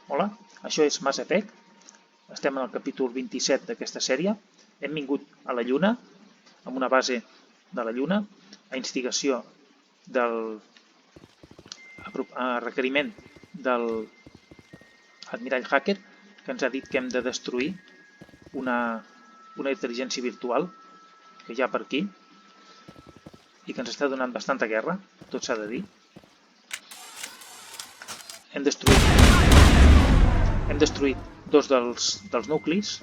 Hola, això és Efect. Estem en el capítol 27 d'aquesta sèrie. Hem vingut a la Lluna, amb una base de la Lluna, a instigació a requeriment del admirall hacker, que ens ha dit que hem de destruir una intel·ligència virtual que hi ha per aquí i que ens està donant bastanta guerra, tot s'ha de dir. Hem destruït dos dels nuclis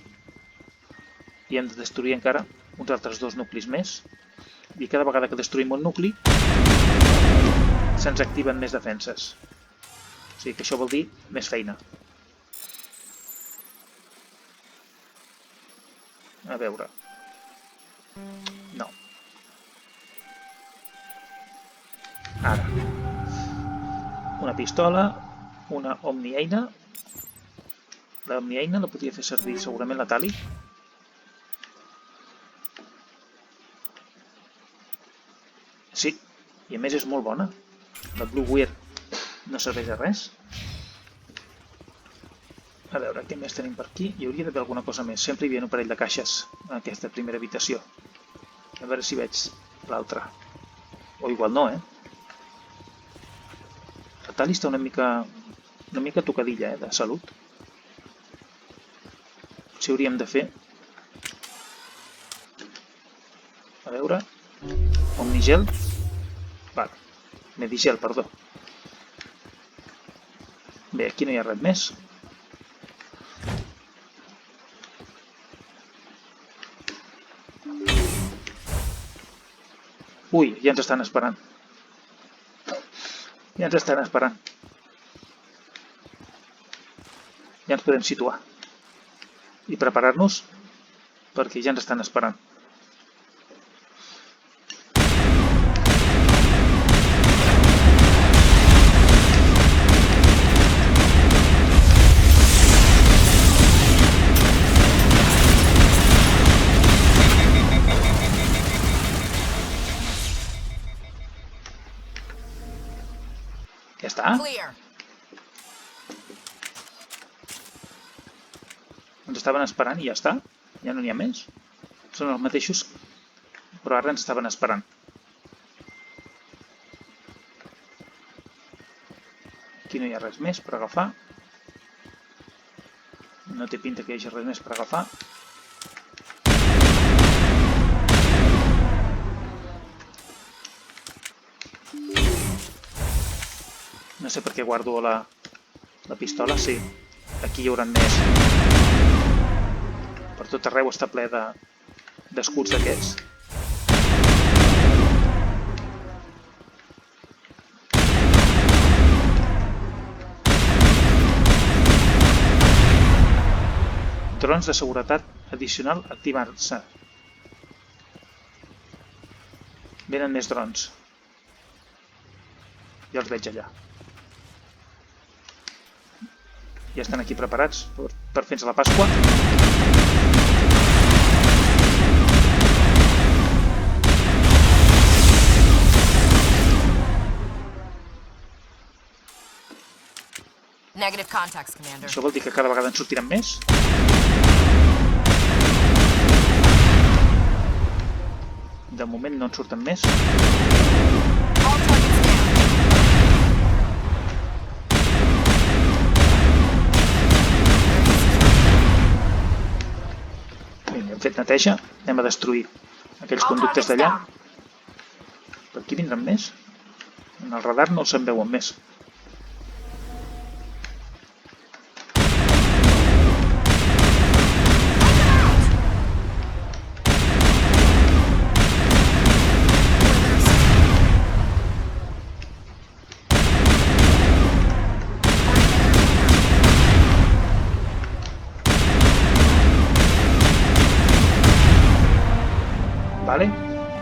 i hem de destruir encara uns altres dos nuclis més, i cada vegada que destruïm un nucli se'ns activen més defenses. O sigui que això vol dir més feina. A veure. No. Ara. Una pistola, una omnieina. La omnieina la podria fer servir segurament la Tali. Sí, i a més és molt bona. La Blue Weir no serveix de res. A veure, què més tenim per aquí? Hi hauria d'haver alguna cosa més. Sempre hi havia un parell de caixes en aquesta primera habitació. A veure si veig l'altra. O igual no, La Tali està una mica tocadilla, de salut. Potser hauríem de fer... A veure... Omnigel? Vale. Medigel, perdó. Bé, aquí no hi ha res més. Ui, ja ens estan esperant. Ja ens estan esperant. Ja ens podem situar. I preparar-nos perquè ja ens estan esperant. Ja està. Ens estaven esperant i ja està. Ja no n'hi ha més. Són els mateixos, però ara ens estaven esperant. Aquí no hi ha res més per agafar. No té pinta que hi hagi res més per agafar. No sé per què guardo la pistola, sí. Aquí hi haurà més. Per tot arreu està ple d'escuts d'aquests. Drons de seguretat addicional activar-se. Venen més drons. Ja els veig allà. Ja estan aquí preparats per fer-nos la Pasqua. Negative contacts, Commander. Això vol dir que cada vegada en sortiran més? De moment no en surten més. All targets down. Vinga, hem fet neteja. Anem a destruir aquells conductes d'allà. Per aquí vindran més? En el radar no se'n veuen més.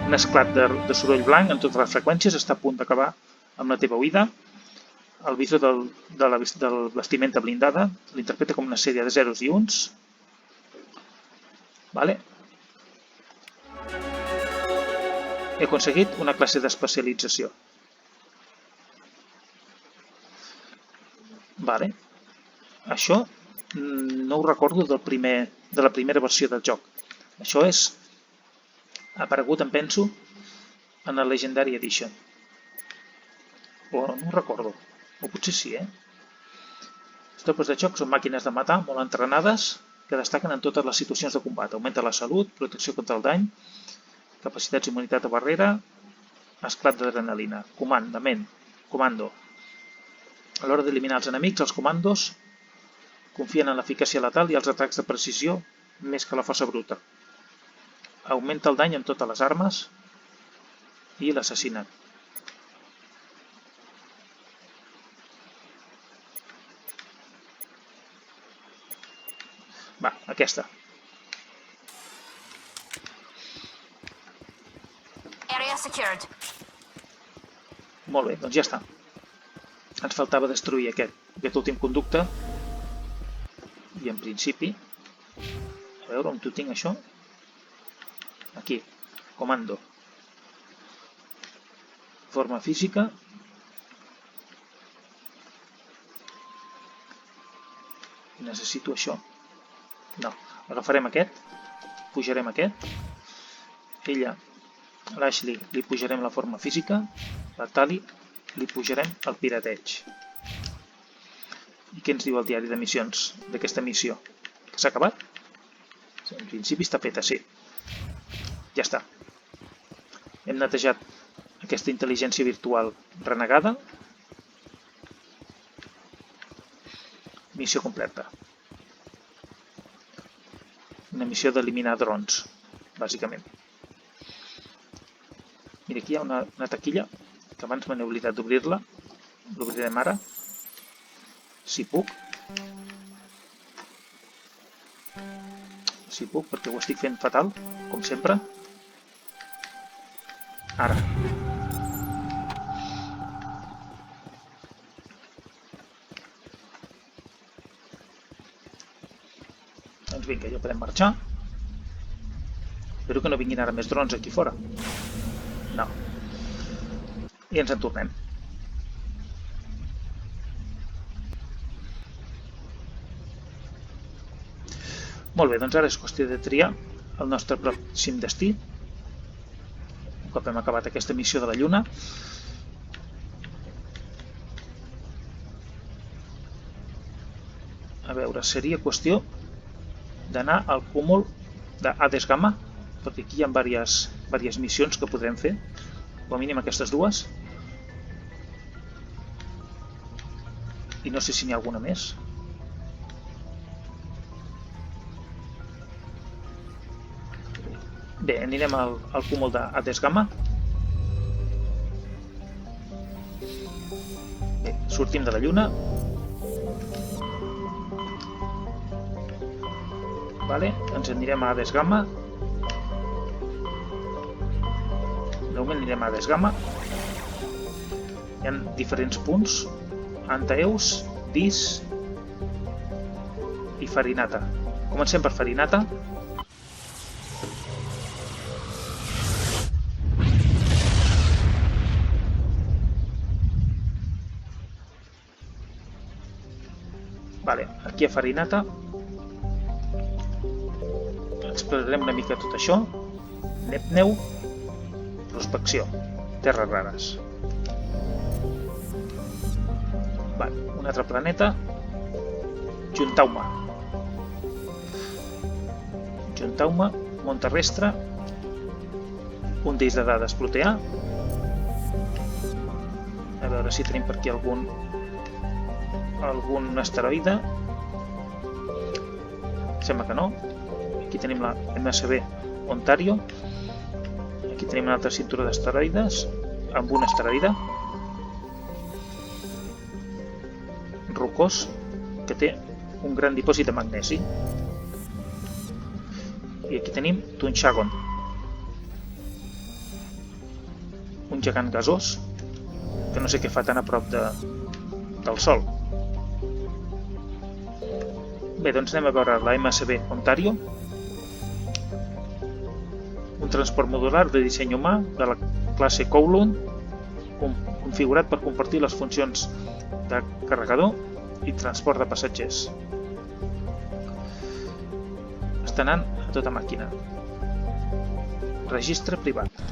Un esclat de soroll blanc en totes les freqüències està a punt d'acabar amb la teva oïda. El visor del vestimenta blindada l'interpreta com una sèrie de zeros i uns. He aconseguit una classe d'especialització. Això no ho recordo de la primera versió del joc. Això ha aparegut, em penso, en la Legendary Edition. O no ho recordo. O potser sí, Les tropes de xoc són màquines de matar molt entrenades que destaquen en totes les situacions de combat. Augmenta la salut, protecció contra el dany, capacitats d'immunitat a barrera, esclat d'adrenalina, comando. A l'hora d'eliminar els enemics, els comandos confien en l'eficàcia letal i els atacs de precisió més que la força bruta. Augmenta el dany en totes les armes i l'assassinen. Va, aquesta. Area secured. Molt bé, doncs ja està. Ens faltava destruir aquest últim conducte. I en principi, a veure on tinc això. Aquí, comando. Forma física. Necessito això. No, agafarem aquest, pujarem aquest. Ella, l'Ashley, li pujarem la forma física. La Tali, li pujarem el pirateig. I què ens diu el diari de missions d'aquesta missió? Que s'ha acabat? En principi està feta, sí. Ja està. Hem netejat aquesta intel·ligència virtual renegada. Missió completa. Una missió d'eliminar drons, bàsicament. Mira, aquí hi ha una taquilla, que abans me n'he oblidat d'obrir-la. L'obrirem ara, si puc. Si puc, perquè ho estic fent fatal, com sempre. Ara. Doncs vinga, ja podem marxar. Espero que no vinguin ara més drons aquí fora. No. I ens en tornem. Molt bé, doncs ara és qüestió de triar el nostre pròxim destí. Un cop hem acabat aquesta missió de la Lluna. A veure, seria qüestió d'anar al cúmul d'Hades Gamma, perquè aquí hi ha diverses missions que podrem fer, com a mínim aquestes dues. I no sé si n'hi ha alguna més. Bé, anirem al cúmul d'Hades Gamma. Bé, sortim de la Lluna. Vale, ens anirem a Hades Gamma. De moment anirem a Hades Gamma. Hi ha diferents punts. Antaeus, Dis i Farinata. Comencem per Farinata. Vale, aquí a Farinata explorarem una mica tot això. Neu, prospecció, terres rares. Vale, un altre planeta, Juntaume. Juntaume, món terrestre, un disc de dades proteà. A veure si tenim per aquí algun asteroide. Sembla que no. Aquí tenim la MSB Ontario. Aquí tenim una altra cintura d'asteroides amb un asteroide rocós que té un gran dipòsit de magnesi. I aquí tenim Tunchagon, un gegant gasós que no sé què fa tan a prop del Sol. Bé, doncs anem a veure la MSB Ontario, un transport modular de disseny humà de la classe Kowloon, configurat per compartir les funcions de carregador i transport de passatgers. Està anant a tota màquina. Registre privat.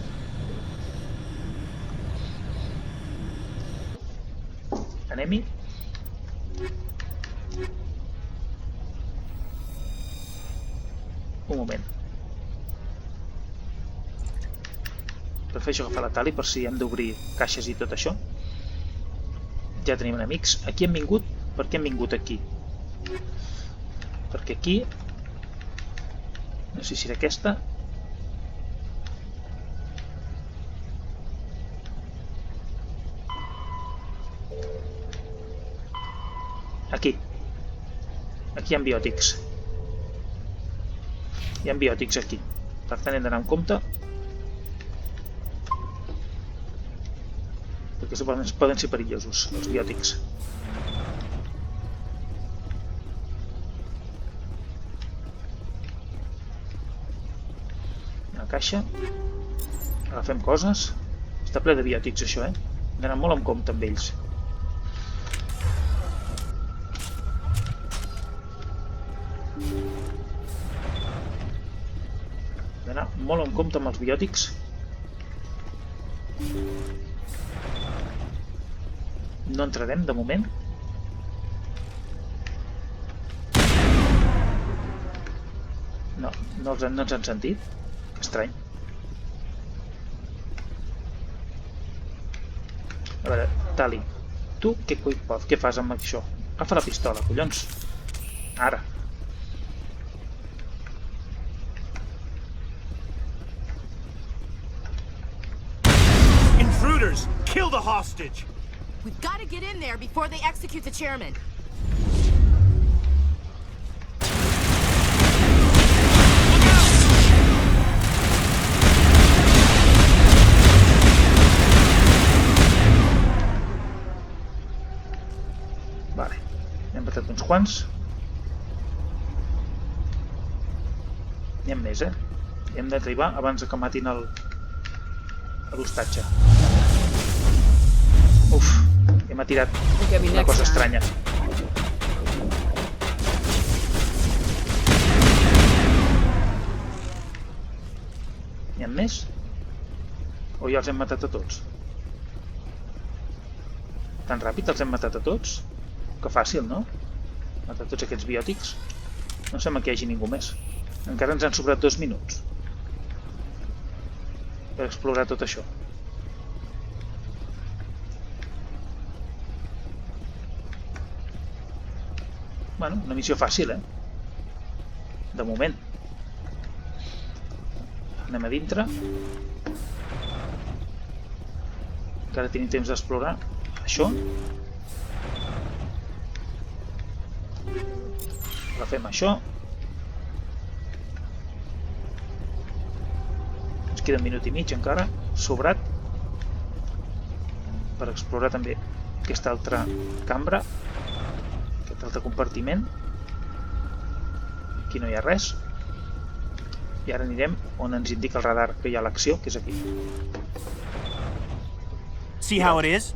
Anem-hi. Un moment. Prefereixo agafar la tali per si hem d'obrir caixes i tot això. Ja tenim enemics. Aquí hem vingut. Per què hem vingut aquí? Perquè aquí... No sé si era aquesta. Aquí. Aquí hi ha biòtics. Hi ha biòtics aquí. Per tant hem d'anar amb compte. Perquè poden ser perillosos, els biòtics. Una caixa. Agafem coses. Està ple de biòtics, això, Hem d'anar molt en compte amb ells. Hem d'anar molt en compte amb els biòtics. No entrarem, de moment. No ens han sentit. Que estrany. A veure, Tali, tu què fas amb això? Agafa la pistola, collons. Ara. Intruders! Kill the hostage! We've got to get in there before they execute the chairman. Vale, hem matat uns quants. N'hi ha més, Hem d'arribar abans que matin l'hostatge. Uf, m'ha tirat una cosa estranya. N'hi ha més? O ja els hem matat a tots? Tan ràpid els hem matat a tots? Que fàcil, no? Matar tots aquests biòtics. No sembla que hi hagi ningú més. Encara ens han sobrat 2 minuts per explorar tot això. Bueno, una missió fàcil, De moment. Anem a dintre. Encara tenim temps d'explorar això. Agafem això. Ens queda 1 minut i mig encara, sobrat, per explorar també aquesta altra cambra. Altre compartiment. Aquí no hi ha res. I ara anirem on ens indica el radar que hi ha l'acció, que és aquí. See how it is?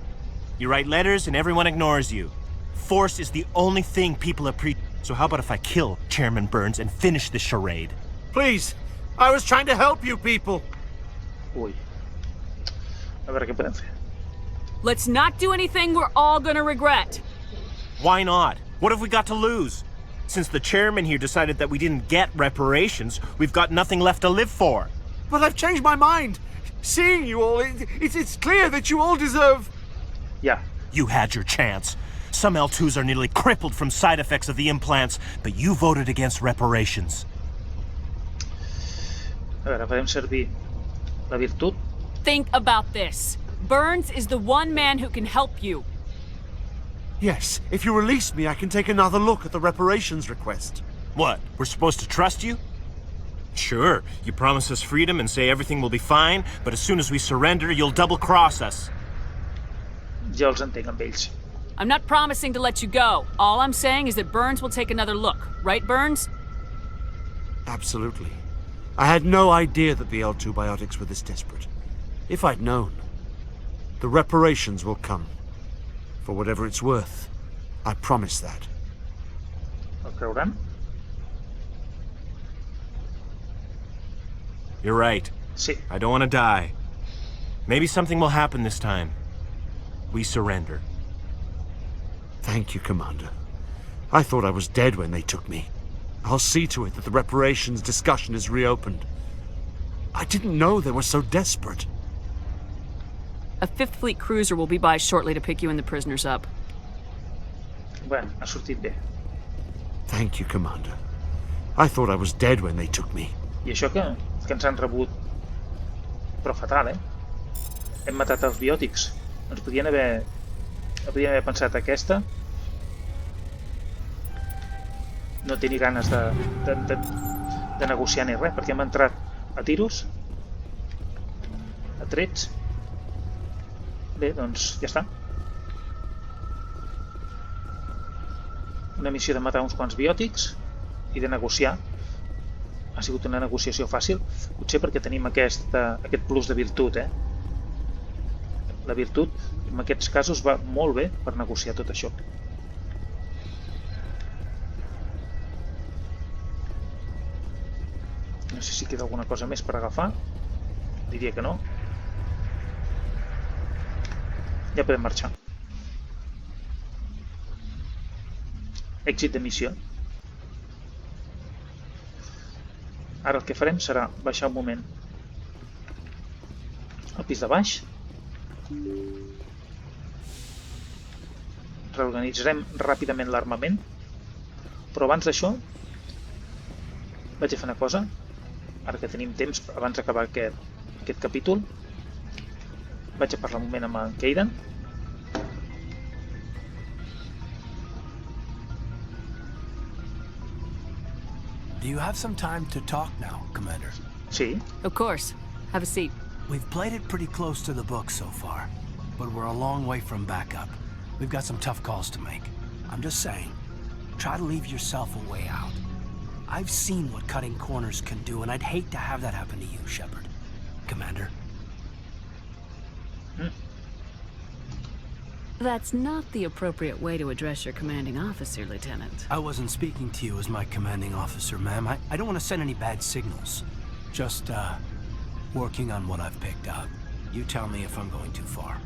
You write letters and everyone ignores you. Force is the only thing people appreciate. So how about if I kill Chairman Burns and finish this charade? Please, I was trying to help you people. Ui. A veure què podem fer. Let's not do anything we're all gonna regret. Why not? What have we got to lose? Since the chairman here decided that we didn't get reparations, we've got nothing left to live for. But I've changed my mind. Seeing you all, it's clear that you all deserve... Yeah. You had your chance. Some L2s are nearly crippled from side effects of the implants, but you voted against reparations. A veure, farem servir la virtut. Think about this. Burns is the one man who can help you. Yes, if you release me, I can take another look at the reparations request. What, we're supposed to trust you? Sure, you promise us freedom and say everything will be fine, but as soon as we surrender, you'll double-cross us. Ja els entenc amb ells. I'm not promising to let you go. All I'm saying is that Burns will take another look. Right, Burns? Absolutely. I had no idea that the L2 biotics were this desperate. If I'd known, the reparations will come. For whatever it's worth, I promise that. El creuran? You're right. Sí. I don't want to die. Maybe something will happen this time. We surrender. Thank you, Commander. I thought I was dead when they took me. I'll see to it that the reparations discussion is reopened. I didn't know they were so desperate. A 5th Fleet cruiser will be by shortly to pick you and the prisoners up. Bueno, ha sortit bé. Thank you, Commander. I thought I was dead when they took me. I això que ens han rebut... Però fatal, eh? Hem matat els biòtics. Ens podien haver pensat aquesta. No tenir ganes de negociar ni res, perquè hem entrat a tiros, a trets. Bé, doncs ja està. Una missió de matar uns quants biòtics i de negociar. Ha sigut una negociació fàcil, potser perquè tenim aquest plus de virtut, eh? La virtut, en aquests casos, va molt bé per negociar tot això. No sé si queda alguna cosa més per agafar. Diria que no. Ja podem marxar. Èxit de missió. Ara el que farem serà baixar un moment al pis de baix. Reorganitzarem ràpidament l'armament. Però abans d'això vaig a fer una cosa. Ara que tenim temps, abans d'acabar aquest capítol, vaig a parlar un moment amb en Kaidan. Do you have some time to talk now, Commander? Sí. Of course. Have a seat. We've played it pretty close to the book so far, but we're a long way from backup. We've got some tough calls to make. I'm just saying, try to leave yourself a way out. I've seen what cutting corners can do, and I'd hate to have that happen to you, Shepard. Commander. That's not the appropriate way to address your commanding officer, Lieutenant. I wasn't speaking to you as my commanding officer, ma'am. I don't want to send any bad signals. Just, working on what I've picked out. You tell me if I'm going too far.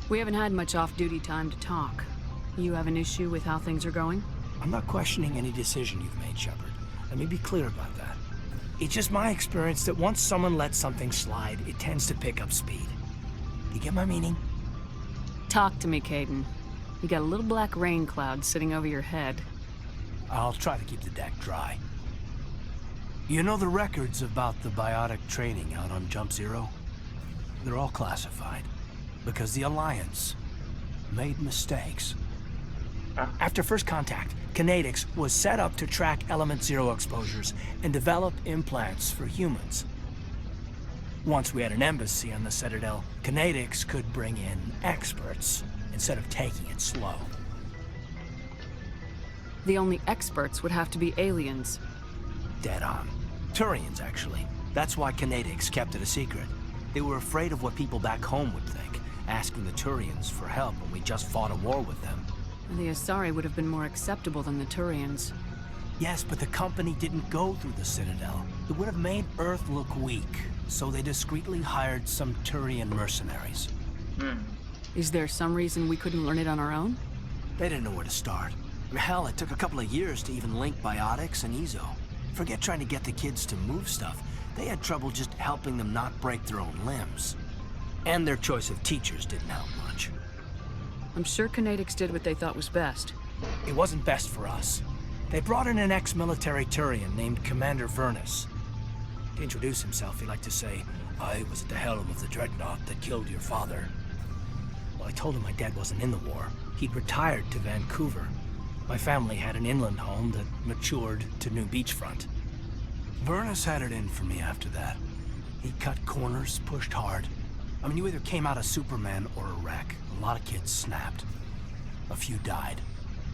We haven't had much off-duty time to talk. You have an issue with how things are going? I'm not questioning any decision you've made, Shepard. Let me be clear about that. It's just my experience that once someone lets something slide, it tends to pick up speed. You get my meaning? Talk to me, Kaidan. You got a little black rain cloud sitting over your head. I'll try to keep the deck dry. You know the records about the biotic training out on Jump Zero? They're all classified, because the Alliance made mistakes. After first contact, Kinetics was set up to track Element Zero exposures and develop implants for humans. Once we had an embassy on the Citadel, Kinetics could bring in experts instead of taking it slow. The only experts would have to be aliens. Dead on. Turians, actually. That's why Kinetics kept it a secret. They were afraid of what people back home would think, asking the Turians for help when we just fought a war with them. The Assari would have been more acceptable than the Turians. Yes, but the company didn't go through the Citadel. It would have made Earth look weak, so they discreetly hired some Turian mercenaries. Is there some reason we couldn't learn it on our own? They didn't know where to start. Hell, it took a couple of years to even link biotics and Ezo. Forget trying to get the kids to move stuff. They had trouble just helping them not break their own limbs. And their choice of teachers didn't help much. I'm sure Kinetics did what they thought was best. It wasn't best for us. They brought in an ex-military Turian named Commander Vernus. To introduce himself, he liked to say, "I was at the helm of the dreadnought that killed your father." Well, I told him my dad wasn't in the war. He'd retired to Vancouver. My family had an inland home that matured to New Beachfront. Vernus had it in for me after that. He cut corners, pushed hard. I mean, you either came out a Superman or a wreck. A lot of kids snapped. A few died.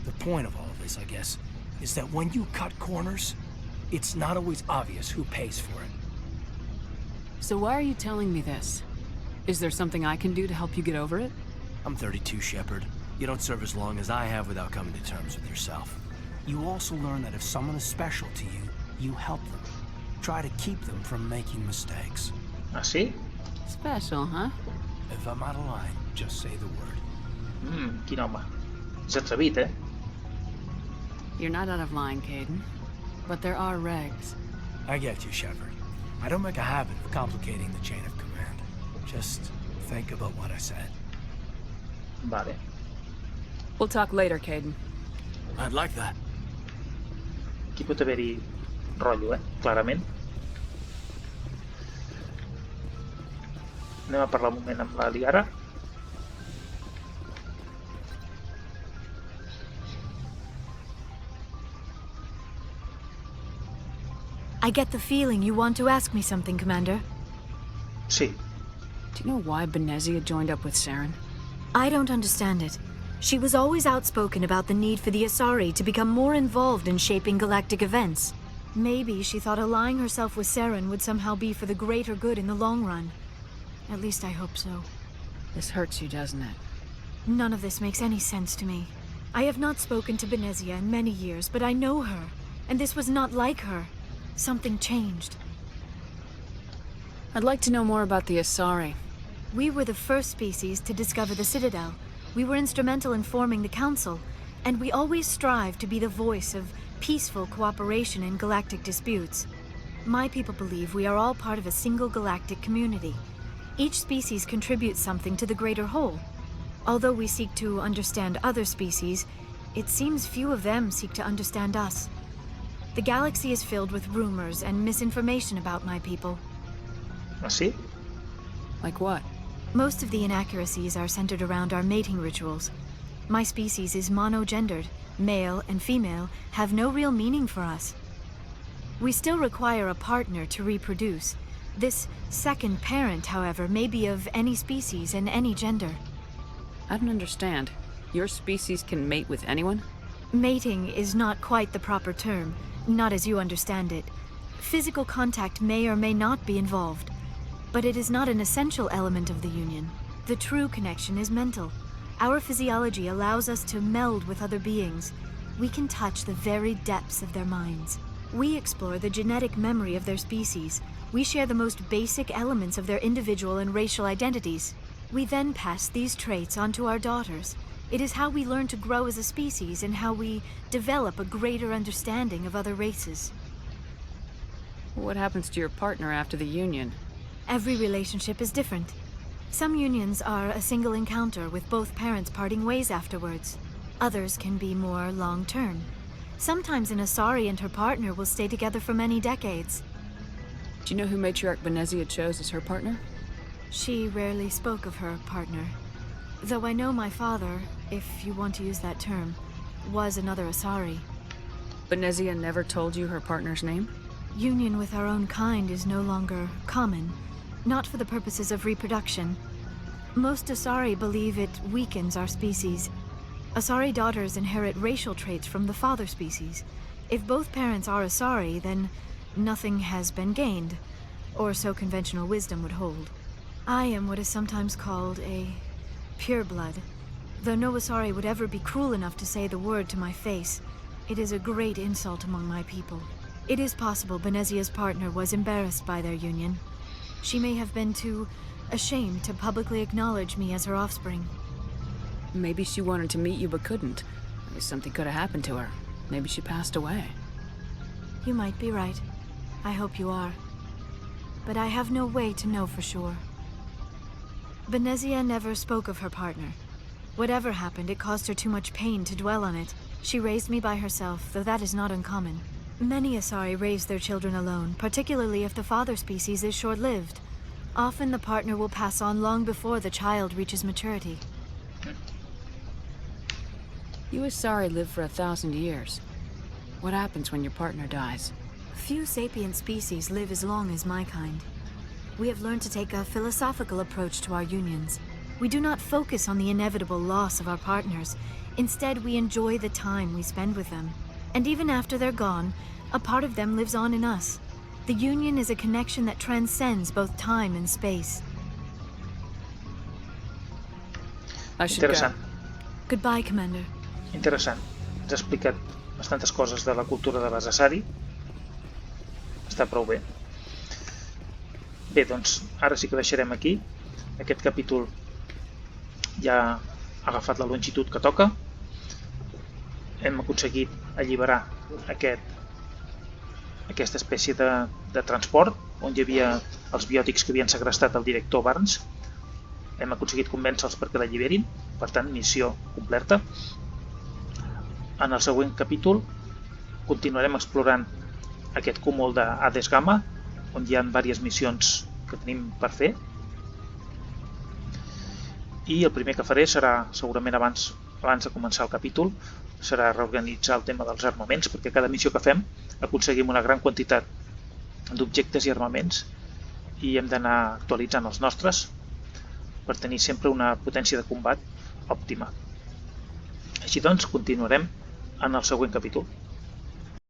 The point of all of this, I guess, is that when you cut corners, it's not always obvious who pays for it. So why are you telling me this? Is there something I can do to help you get over it? I'm 32, Shepard. You don't serve as long as I have without coming to terms with yourself. You also learn that if someone is special to you, you help them. Try to keep them from making mistakes. Ah, sí? Special, huh? If I'm out of line, just say the word. Quin home. És atrevit, eh? You're not out of line, Kaidan. But there are regs. I get you, Shepard. I don't make a habit of complicating the chain of command. Just think about what I said. Vale. We'll talk later, Kaidan. I'd like that. Aquí pot haver-hi rotllo, clarament. Anem a parlar un moment amb la Liara. I get the feeling you want to ask me something, Commander. Sí. Do you know why Benezia joined up with Saren? I don't understand it. She was always outspoken about the need for the Assari to become more involved in shaping galactic events. Maybe she thought allying herself with Saren would somehow be for the greater good in the long run. At least I hope so. This hurts you, doesn't it? None of this makes any sense to me. I have not spoken to Benezia in many years, but I know her, and this was not like her. Something changed. I'd like to know more about the Assari. We were the first species to discover the Citadel. We were instrumental in forming the Council, and we always strive to be the voice of peaceful cooperation in galactic disputes. My people believe we are all part of a single galactic community. Each species contributes something to the greater whole. Although we seek to understand other species, it seems few of them seek to understand us. The galaxy is filled with rumors and misinformation about my people. Ah, sí? Like what? Most of the inaccuracies are centered around our mating rituals. My species is monogendered. Male and female have no real meaning for us. We still require a partner to reproduce. This second parent, however, may be of any species and any gender. I don't understand. Your species can mate with anyone? Mating is not quite the proper term, not as you understand it. Physical contact may or may not be involved, but it is not an essential element of the union. The true connection is mental. Our physiology allows us to meld with other beings. We can touch the very depths of their minds. We explore the genetic memory of their species. We share the most basic elements of their individual and racial identities. We then pass these traits on to our daughters. It is how we learn to grow as a species and how we develop a greater understanding of other races. What happens to your partner after the union? Every relationship is different. Some unions are a single encounter with both parents parting ways afterwards. Others can be more long-term. Sometimes an Assari and her partner will stay together for many decades. Do you know who Matriarch Benezia chose as her partner? She rarely spoke of her partner. Though I know my father, if you want to use that term, was another Assari. Benezia never told you her partner's name? Union with our own kind is no longer common, not for the purposes of reproduction. Most Assari believe it weakens our species. Assari daughters inherit racial traits from the father species. If both parents are Assari, then nothing has been gained, or so conventional wisdom would hold. I am what is sometimes called a pureblood. Though no Assari would ever be cruel enough to say the word to my face, it is a great insult among my people. It is possible Benezia's partner was embarrassed by their union. She may have been too ashamed to publicly acknowledge me as her offspring. Maybe she wanted to meet you but couldn't. Maybe something could have happened to her. Maybe she passed away. You might be right. I hope you are. But I have no way to know for sure. Benezia never spoke of her partner. Whatever happened, it caused her too much pain to dwell on it. She raised me by herself, though that is not uncommon. Many Assari raise their children alone, particularly if the father species is short-lived. Often the partner will pass on long before the child reaches maturity. You Assari live for 1,000 years. What happens when your partner dies? Few sapient species live as long as my kind. We have learned to take a philosophical approach to our unions. We do not focus on the inevitable loss of our partners. Instead, we enjoy the time we spend with them. And even after they're gone, a part of them lives on in us. The union is a connection that transcends both time and space. I should go. Interessant. Goodbye, Commander. Interessant. Ens ha explicat bastantes coses de la cultura de les assari. Està prou bé. Bé, doncs ara sí que deixarem aquí. Aquest capítol ja ha agafat la longitud que toca. Hem aconseguit alliberar aquesta espècie de transport on hi havia els biòtics que havien segrestat el director Barnes. Hem aconseguit convèncer-los perquè l'alliberin, per tant, missió completa. En el següent capítol continuarem explorant aquest cúmul d'Hades Gamma, on hi ha diverses missions que tenim per fer. I el primer que faré serà, segurament abans de començar el capítol, serà reorganitzar el tema dels armaments, perquè cada missió que fem aconseguim una gran quantitat d'objectes i armaments i hem d'anar actualitzant els nostres per tenir sempre una potència de combat òptima. Així doncs, continuarem en el següent capítol.